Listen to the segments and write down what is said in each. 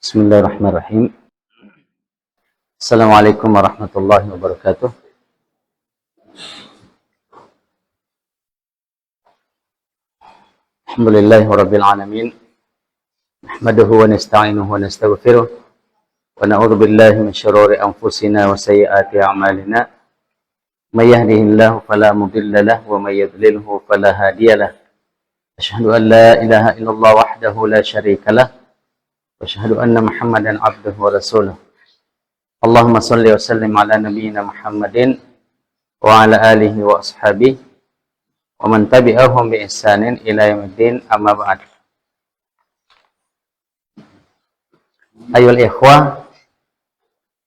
Bismillahirrahmanirrahim. Assalamualaikum warahmatullahi wabarakatuh. Alhamdulillahi rabbil alamin. Nahmaduhu wa nasta'inuhu wa nastaghfiruh. Wa na'udzu billahi min syururi anfusina wa sayyiati a'malina. May yahdihillahu fala mudilla lahu wa may yudlilhu fala hadiyalah. Asyhadu an la ilaha illallah wahdahu la syarika lah. Asyhadu anna Muhammadan abduhu wa rasuluh. Allahumma shalli wa sallim ala nabiyyina Muhammadin wa ala alihi wa ashabihi wa man tabi'ahum bi ihsanin ila yaumiddin, amma ba'd. Ayyuhal ikhwah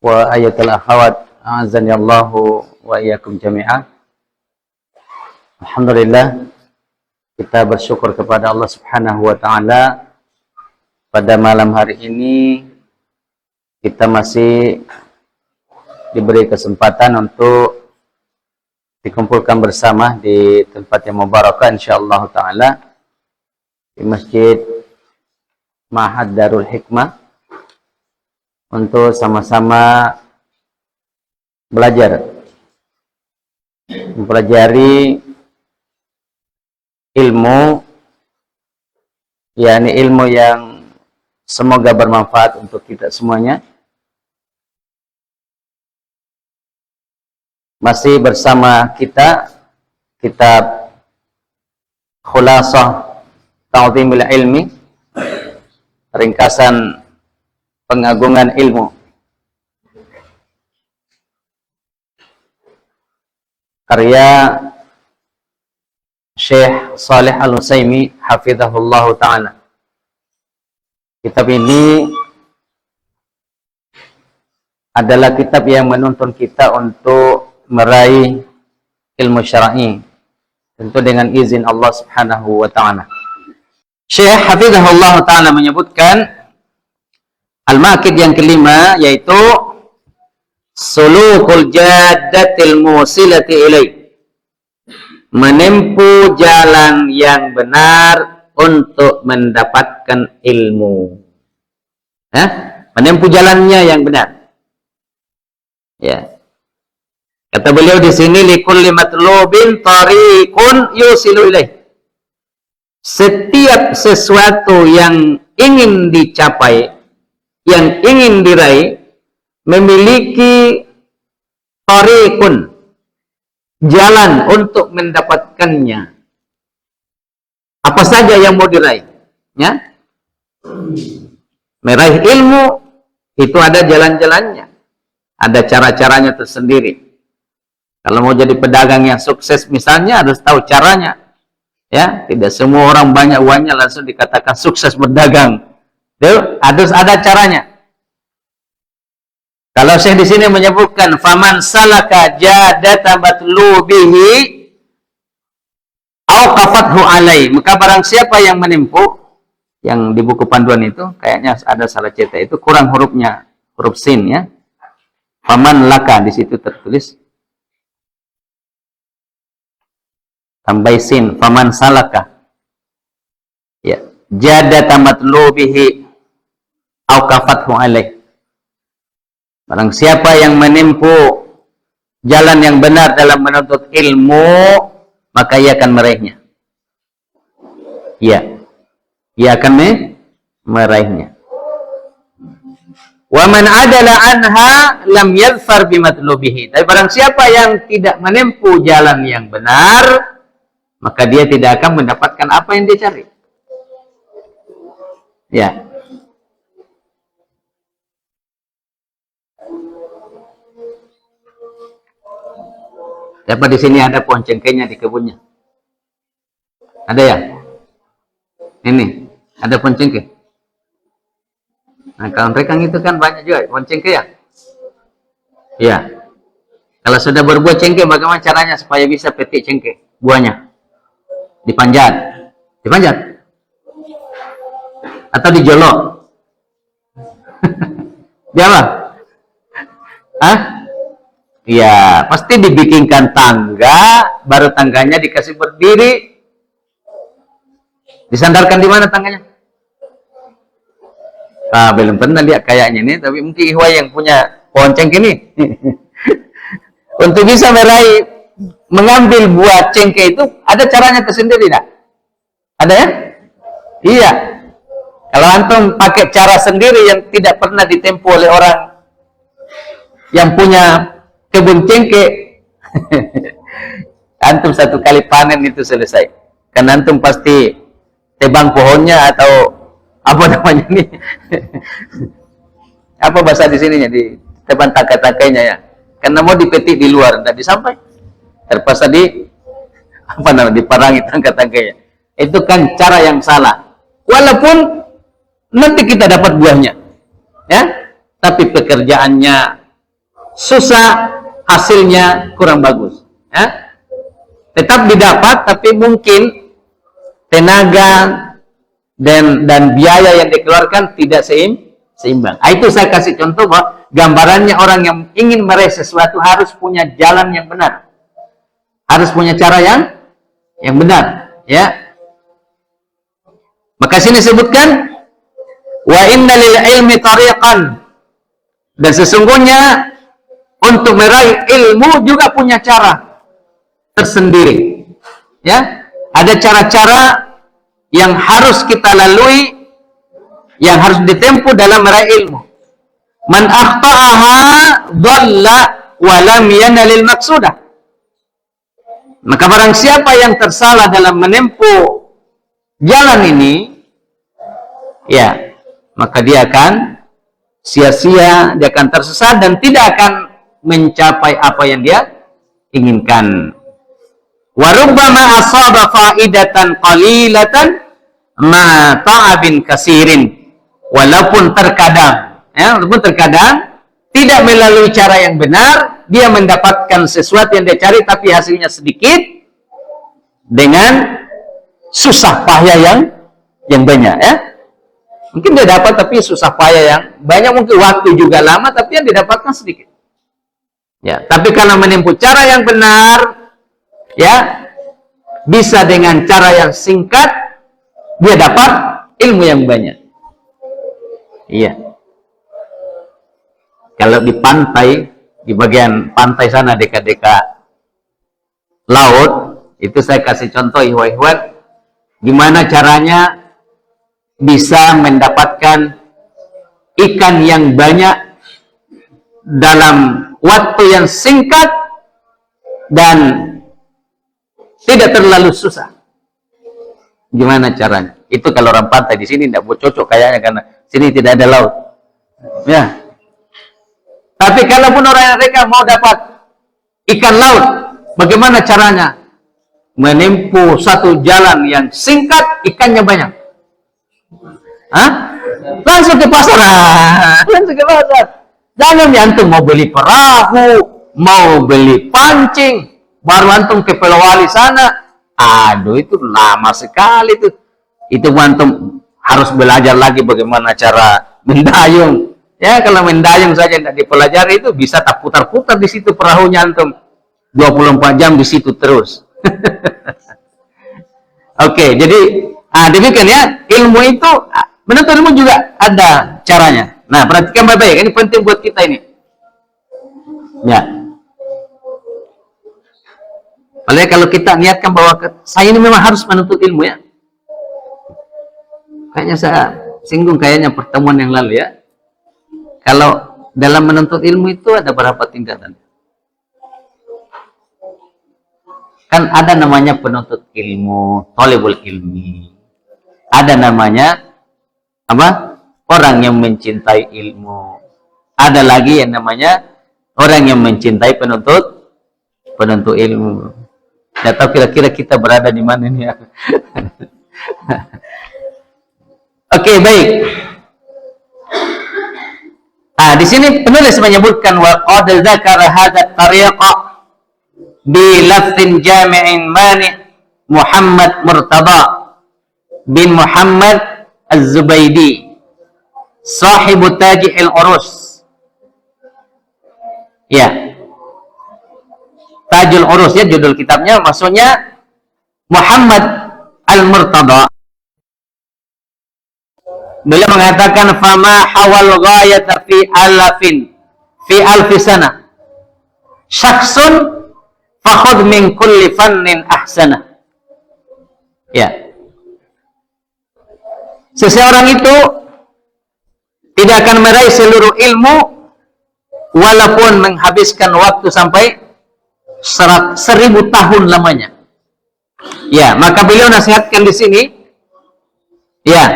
wa ayyatul akhawat, a'azzani Allahu wa iyyakum jami'an. Alhamdulillah, kita bersyukur kepada Allah Subhanahu wa taala. Pada malam hari ini kita masih diberi kesempatan untuk dikumpulkan bersama di tempat yang mubarakah insyaallah taala di Masjid Ma'had Darul Hikmah untuk sama-sama belajar, mempelajari ilmu, yakni ilmu yang semoga bermanfaat untuk kita semuanya. Masih bersama kita kitab Khulasah Ta'zimil Ilmi, ringkasan pengagungan ilmu, karya Syekh Shalih Al-Utsaimin hafizahullah ta'ala. Kitab ini adalah kitab yang menuntun kita untuk meraih ilmu syar'i, tentu dengan izin Allah Subhanahu wa taala. Syekh hafizahullah taala menyebutkan al-maqid yang kelima, yaitu sulukul jaddatil musilati ilaih, menempuh jalan yang benar untuk mendapatkan ilmu. Menempuh jalannya yang benar. Ya. Kata beliau di sini, likulli matlubin tariqun yusilu ilaih. Setiap sesuatu yang ingin dicapai, yang ingin diraih, memiliki tariqun, jalan untuk mendapatkannya. Apa saja yang mau diraih, ya? Meraih ilmu itu ada jalan-jalannya, ada cara-caranya tersendiri. Kalau mau jadi pedagang yang sukses misalnya, harus tahu caranya, ya. Tidak semua orang banyak uangnya langsung dikatakan sukses berdagang. Harus ada caranya. Kalau saya di sini menyebutkan faman salaka jadata matlubihi auqafathu alai, maka barang siapa yang menempuh, yang di buku panduan itu kayaknya ada salah cetak, itu kurang hurufnya, huruf sin, ya. Faman laka di situ tertulis tambah sin, faman salaka, ya, jadata matlubihi auqafathu alai, barang siapa yang menempuh jalan yang benar dalam menuntut ilmu, maka ia akan meraihnya. Ya, ia akan meraihnya. Wa man adala anha lam yadhfar bimatlubihi. Tapi barang siapa yang tidak menempuh jalan yang benar, maka dia tidak akan mendapatkan apa yang dia cari. Ya. Siapa di sini ada pohon cengkehnya di kebunnya? Ada ya? Ini, ada pohon cengkeh. Nah, kalau mereka itu kan banyak juga pohon cengkeh, ya? Iya. Kalau sudah berbuah cengkeh, bagaimana caranya supaya bisa petik cengkeh? Buahnya dipanjat. Dipanjat? Atau dijolok? Dia apa? Hah? Ya, pasti dibikinkan tangga, baru tangganya dikasih berdiri. Disandarkan di mana tangganya? Belum pernah lihat kayaknya nih, tapi mungkin Ihwa yang punya pohon cengkeh nih. Untuk bisa mengambil buah cengkeh itu ada caranya tersendiri, tidak? Ada ya? Iya. Kalau antum pakai cara sendiri yang tidak pernah ditempuh oleh orang yang punya kebun cengkeh, antum satu kali panen itu selesai. Karena antum pasti tebang pohonnya atau apa namanya nih? Apa bahasa di sininya, di tebang tangkai-tangkainya ya? Karena mau dipetik di luar, tidak disampai. Terpaksa diparangi tangkai-tangkainya. Itu kan cara yang salah. Walaupun nanti kita dapat buahnya, ya, tapi pekerjaannya susah, hasilnya kurang bagus, ya. Tetap didapat, tapi mungkin tenaga dan biaya yang dikeluarkan tidak seimbang. Itu saya kasih contoh bahwa gambarannya orang yang ingin meraih sesuatu harus punya jalan yang benar, harus punya cara yang benar, ya. Maka sini sebutkan wa inna lil ilmi tariqan, dan sesungguhnya untuk meraih ilmu juga punya cara tersendiri, ya. Ada cara-cara yang harus kita lalui, yang harus ditempuh dalam meraih ilmu. Man akhta'aha dhalla wa lam yanalil maqsudah. Maka barang siapa yang tersalah dalam menempuh jalan ini, ya, maka dia akan sia-sia, dia akan tersesat dan tidak akan mencapai apa yang dia inginkan. Wa rubbama asaba faidatan qalilatan ma ta'abin kasirin. Walaupun terkadang tidak melalui cara yang benar, dia mendapatkan sesuatu yang dia cari tapi hasilnya sedikit dengan susah payah yang banyak, ya. Mungkin dia dapat tapi susah payah yang banyak, mungkin waktu juga lama tapi yang didapatkan sedikit. Ya, tapi karena menempuh cara yang benar, ya, bisa dengan cara yang singkat dia dapat ilmu yang banyak. Iya. Kalau di pantai, di bagian pantai sana dekat-dekat laut, itu saya kasih contoh ihwan-ihwan gimana caranya bisa mendapatkan ikan yang banyak dalam waktu yang singkat dan tidak terlalu susah. Gimana caranya? Itu kalau orang pantai. Di sini tidak cocok kayaknya karena sini tidak ada laut. Ya. Tapi kalaupun orang mereka mau dapat ikan laut, bagaimana caranya? Menempuh satu jalan yang singkat, ikannya banyak. Hah? Langsung ke pasar. Langsung ke pasar. Jangan antum mau beli perahu, mau beli pancing, baru antum ke Pelawali sana. Aduh, itu lama sekali tuh. Itu antum harus belajar lagi bagaimana cara mendayung. Ya, kalau mendayung saja tidak dipelajari itu bisa tak putar-putar di situ perahunya antum. 24 jam di situ terus. Oke, jadi demikian ya, ilmu itu menuntut ilmu juga ada caranya. Nah, perhatikan baik-baik, ini penting buat kita ini. Ya. Oleh kalau kita niatkan bahwa saya ini memang harus menuntut ilmu, ya. Kayaknya saya singgung kayaknya pertemuan yang lalu, ya. Kalau dalam menuntut ilmu itu ada berapa tingkatan? Kan ada namanya penuntut ilmu, thalibul ilmi. Ada namanya apa? Orang yang mencintai ilmu. Ada lagi yang namanya orang yang mencintai penuntut ilmu. Tidak tahu kira-kira kita berada di mana nih, ya. Oke, baik. Di sini penulis menyebutkan wa qad dzakara hadza tariqa bi lafzin jami'in mani Muhammad Murtada bin Muhammad Az-Zubaydi sahibu Taji' al-Urus. Ya. Tajul Urus, ya, judul kitabnya, maksudnya Muhammad Al-Murtada Beliau mengatakan fama hawal ghayata fi alfi sana. Syakhsun fakhudh min kulli fannin ahsana. Ya. Seseorang itu tidak akan meraih seluruh ilmu walaupun menghabiskan waktu sampai 1000 tahun lamanya. Ya, maka beliau nasihatkan di sini, ya,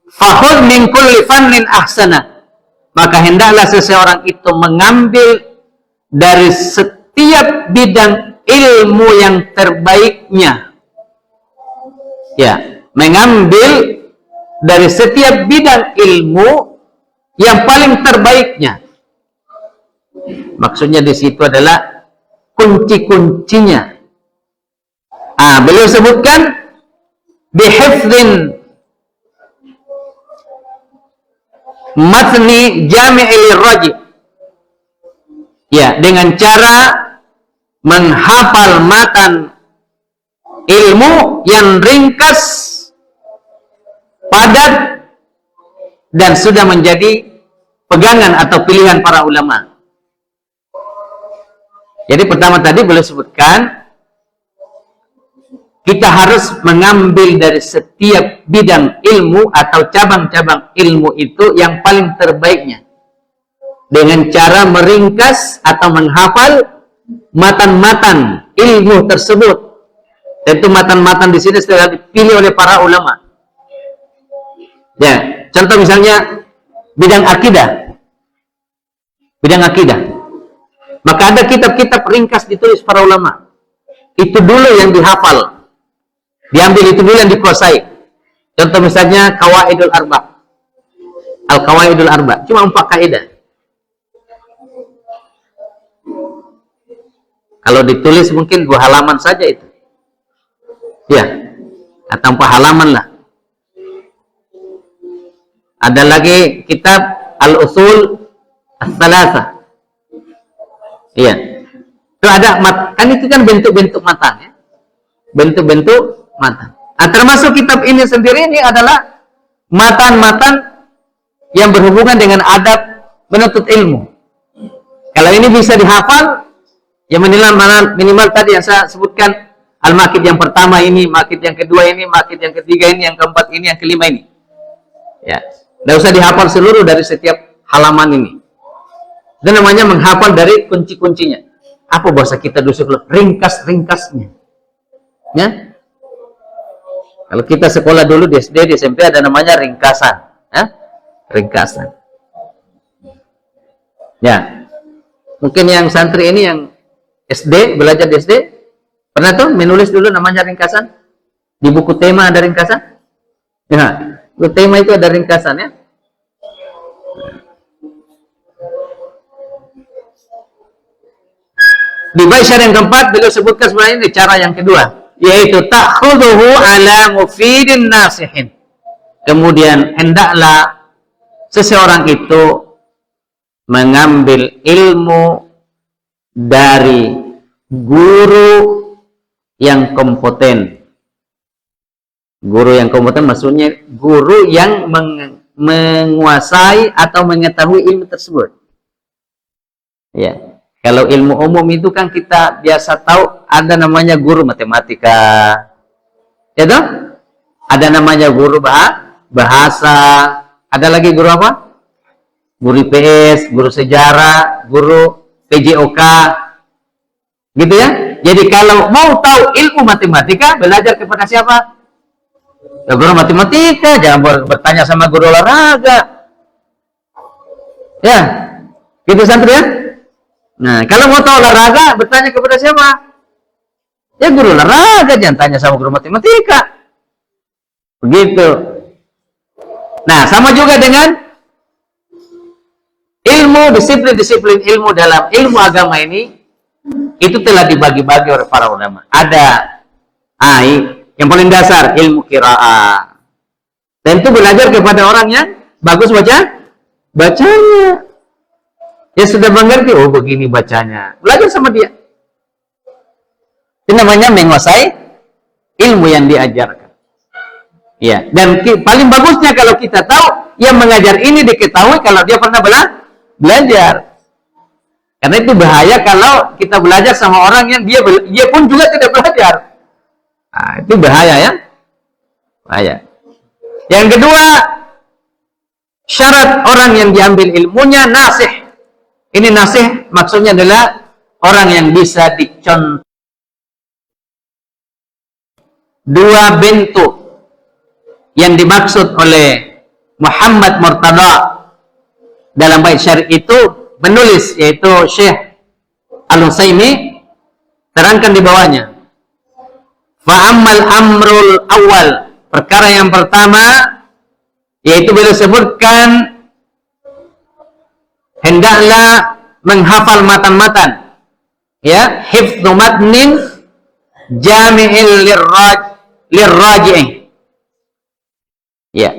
fakhudh min kulli fannin ahsana. Maka hendaklah seseorang itu mengambil dari setiap bidang ilmu yang terbaiknya. Ya, mengambil dari setiap bidang ilmu yang paling terbaiknya. Maksudnya di situ adalah kunci-kuncinya. Beliau sebutkan bihifdhin matni jami'il raji. Ya, dengan cara menghafal matan ilmu yang ringkas, padat, dan sudah menjadi pegangan atau pilihan para ulama. Jadi pertama tadi beliau sebutkan kita harus mengambil dari setiap bidang ilmu atau cabang-cabang ilmu itu yang paling terbaiknya dengan cara meringkas atau menghafal matan-matan ilmu tersebut. Tentu matan-matan di sini sudah dipilih oleh para ulama. Ya, contoh misalnya bidang akidah. Bidang akidah. Maka ada kitab-kitab ringkas ditulis para ulama. Itu dulu yang dihafal. Diambil itu dulu yang dikuasai. Contoh misalnya Qawaidul Arba. Al-Qawaidul Arba. Cuma 4 kaidah. Kalau ditulis mungkin 2 halaman saja itu. Ya. Atau 4 halaman lah. Ada lagi kitab Al-Usul As-Salasah. Iya. Itu ada, kan itu kan bentuk-bentuk matan ya. Bentuk-bentuk matan. Termasuk kitab ini sendiri ini adalah matan-matan yang berhubungan dengan adab menuntut ilmu. Kalau ini bisa dihafal, ya minimal tadi yang saya sebutkan, al-makid yang pertama ini, makid yang kedua ini, makid yang ketiga ini, yang keempat ini, yang kelima ini. Ya, tidak usah dihafal seluruh dari setiap halaman ini. Itu namanya menghafal dari kunci-kuncinya. Apa bahasa kita dulu? Ringkas-ringkasnya. Ya. Kalau kita sekolah dulu di SD, di SMP ada namanya ringkasan, ya? Ringkasan. Ya, mungkin yang santri ini yang SD, belajar di SD, pernah tuh menulis dulu namanya ringkasan? Di buku tema ada ringkasan? Ya, buku tema itu ada ringkasan ya. Di bait syair yang keempat beliau sebutkan sebenarnya ini cara yang kedua, yaitu ta'khudhuhu ala mufidin nasihin. Kemudian hendaklah seseorang itu mengambil ilmu dari guru yang kompeten. Guru yang kompeten maksudnya guru yang menguasai atau mengetahui ilmu tersebut. Ya. Kalau ilmu umum itu kan kita biasa tahu ada namanya guru matematika, ya toh? Ada namanya guru bahasa, ada lagi guru apa? Guru IPS, guru sejarah, guru PJOK, gitu ya. Jadi kalau mau tahu ilmu matematika, belajar kepada siapa? Ya, guru matematika, jangan bertanya sama guru olahraga. Ya, gitu santri ya. Nah, kalau mau tahu olahraga, bertanya kepada siapa? Ya guru olahraga, jangan tanya sama guru matematika. Begitu. Nah, sama juga dengan ilmu, disiplin-disiplin ilmu dalam ilmu agama ini, itu telah dibagi-bagi oleh para ulama. Ada yang paling dasar, ilmu qiraah. Tentu belajar kepada orang yang bagus bacanya. Ya sudah mengerti, oh begini bacanya. Belajar sama dia. Itu namanya menguasai ilmu yang diajarkan. Ya, dan paling bagusnya kalau kita tahu yang mengajar ini diketahui kalau dia pernah belajar. Karena itu bahaya kalau kita belajar sama orang yang dia pun juga tidak belajar. Nah, itu bahaya ya. Bahaya. Yang kedua, syarat orang yang diambil ilmunya nasih. Ini nasih maksudnya adalah orang yang bisa dicontoh. Dua bentuk yang dimaksud oleh Muhammad Murtada dalam bait syarih itu menulis, yaitu Syekh Al-Utsaimin terangkan di bawahnya. Fa'ammal amrul awal, perkara yang pertama yaitu beliau sebutkan hendaklah menghafal matan-matan, ya, hifdzu matnin jami'il lirraji'in. Ya,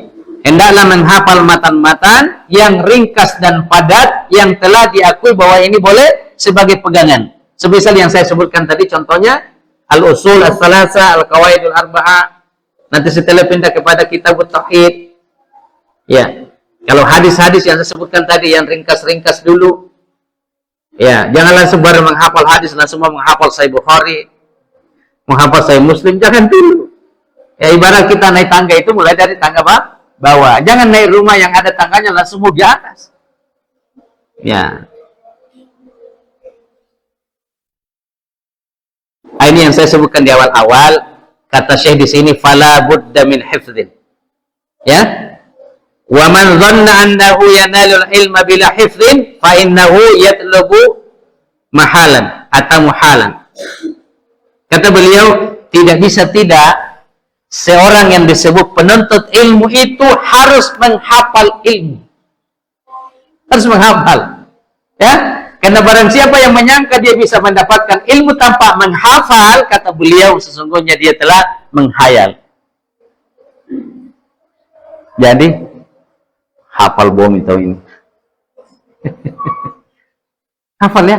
hendaklah menghafal matan-matan yang ringkas dan padat yang telah diakui bahwa ini boleh sebagai pegangan. Semisal yang saya sebutkan tadi contohnya al-usul as-salasa, al-qawaidul arba'ah. Nanti setelah pindah kepada kitab tauhid. Ya. Kalau hadis-hadis yang saya sebutkan tadi yang ringkas-ringkas dulu. Ya, janganlah sembarang menghafal hadis langsung menghafal Sahih Bukhari, menghafal Sahih Muslim, jangan dulu. Ya, ibarat kita naik tangga itu mulai dari tangga bawah. Jangan naik rumah yang ada tangganya langsung mau di atas. Ya. Ini yang saya sebutkan di awal-awal. Kata Syekh di sini, fala budda min hifdzin. Ya. Wa man dhanna annahu yanalul ilma bila hifdzin fa innahu yatlubu mahalan atau muhalan. Kata beliau, tidak bisa tidak seorang yang disebut penuntut ilmu itu harus menghafal ilmu. Harus menghafal. Ya, karena barang siapa yang menyangka dia bisa mendapatkan ilmu tanpa menghafal, kata beliau, sesungguhnya dia telah menghayal. Jadi, hafal bom itu ini. Hafal ya.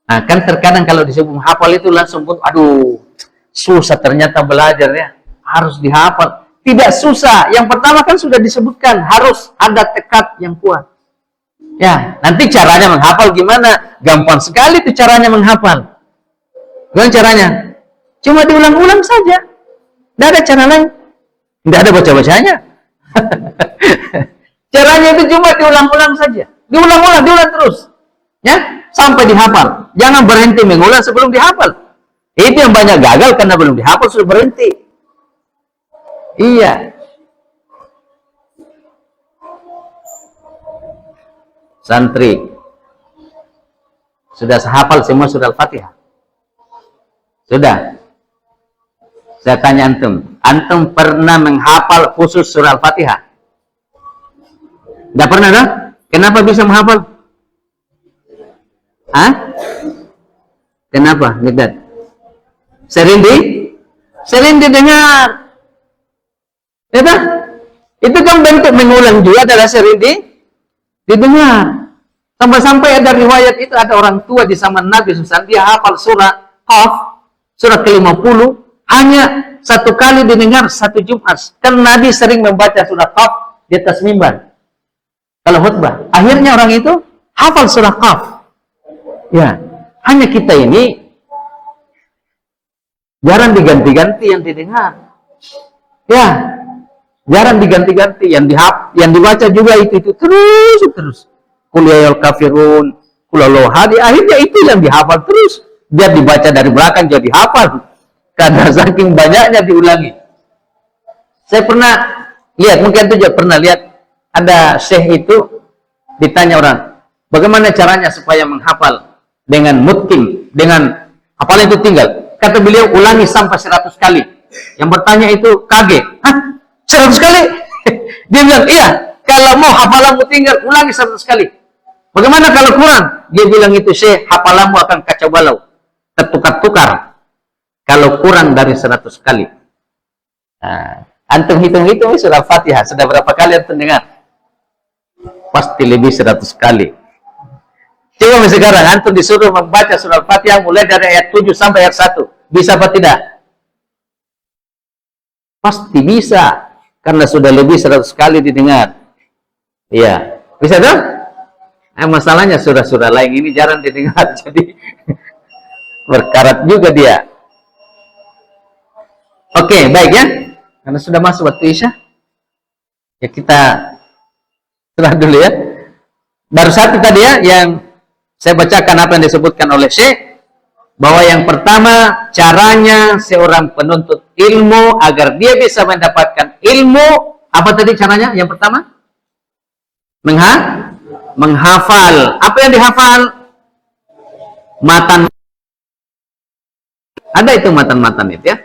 Nah, kan terkadang kalau disebut menghafal itu langsung pun, aduh, susah ternyata belajar ya. Harus dihafal. Tidak susah. Yang pertama kan sudah disebutkan, harus ada tekad yang kuat. Ya, nanti caranya menghafal gimana? Gampang sekali itu caranya menghafal. Gimana caranya? Cuma diulang-ulang saja. Tidak ada cara lain. Tidak ada baca-bacanya. Caranya itu cuma diulang-ulang saja. Diulang-ulang, diulang terus. Ya, sampai dihafal. Jangan berhenti mengulang sebelum dihafal. Itu yang banyak gagal karena belum dihafal sudah berhenti. Iya. Santri sudah hafal semua surah Al-Fatihah? Sudah? Saya tanya antum pernah menghafal khusus surah Al-Fatihah? Tidak pernah, dah? Kenapa bisa menghafal? Hah? Kenapa? Tidak. Sering didengar. Itu kan bentuk mengulang juga adalah sering didengar. Sampai-sampai ada riwayat itu ada orang tua di zaman Nabi SAW, dia hafal surah Qaf, surah ke-50, hanya satu kali didengar satu Jumat. Kan Nabi sering membaca surah Qaf di atas mimbar kalau khutbah. Akhirnya orang itu hafal surah Qaf. Ya, hanya kita ini jarang diganti-ganti yang didengar. Ya, jarang diganti-ganti, yang dibaca juga itu terus. Qul ya ayyuhal kafirun, qul huwallahu ahad, akhirnya itu yang dihafal terus. Dia dibaca dari belakang jadi hafal karena saking banyaknya diulangi. Saya pernah lihat, mungkin itu juga pernah lihat, ada syekh itu ditanya orang, bagaimana caranya supaya menghafal dengan mutqin, dengan hafalan itu tinggal. Kata beliau, ulangi sampai 100 kali. Yang bertanya itu kaget. Hah? 100 kali? Dia bilang, iya, kalau mau hafalanmu tinggal, ulangi 100 kali. Bagaimana kalau kurang? Dia bilang itu, Syekh, hafalanmu akan kacau balau, tertukar-tukar kalau kurang dari 100 kali. Nah, antum hitung-hitung surah Fatihah, sudah berapa kali antum dengar? Pasti lebih 100 kali. Coba sekarang antum disuruh membaca surah Fatihah mulai dari ayat 7 sampai ayat 1. Bisa apa tidak? Pasti bisa. karena sudah lebih 100 kali didengar. Iya, bisa tuh? Masalahnya surah-surah lain ini jarang didengar, jadi berkarat juga dia. Oke, baik ya. Karena sudah masuk waktu Isya, ya kita setelah dulu ya. Baru satu tadi ya, yang saya bacakan apa yang disebutkan oleh Syekh, bahwa yang pertama, caranya seorang penuntut ilmu agar dia bisa mendapatkan ilmu, apa tadi caranya? Yang pertama? Menghafal. Apa yang dihafal? Matan. Ada itu matan-matan itu ya.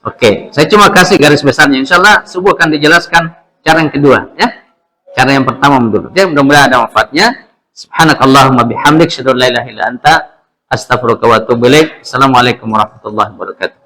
Oke, saya cuma kasih garis besarnya. Insya Allah subuh akan dijelaskan cara yang kedua ya. Cara yang pertama dulu. Ya, mudah-mudahan ada manfaatnya. Subhanakallahumma bihamdik, asyhadu an la ilaha illa anta, astaghfiruka wa atubu ilaik. Assalamualaikum warahmatullahi wabarakatuh.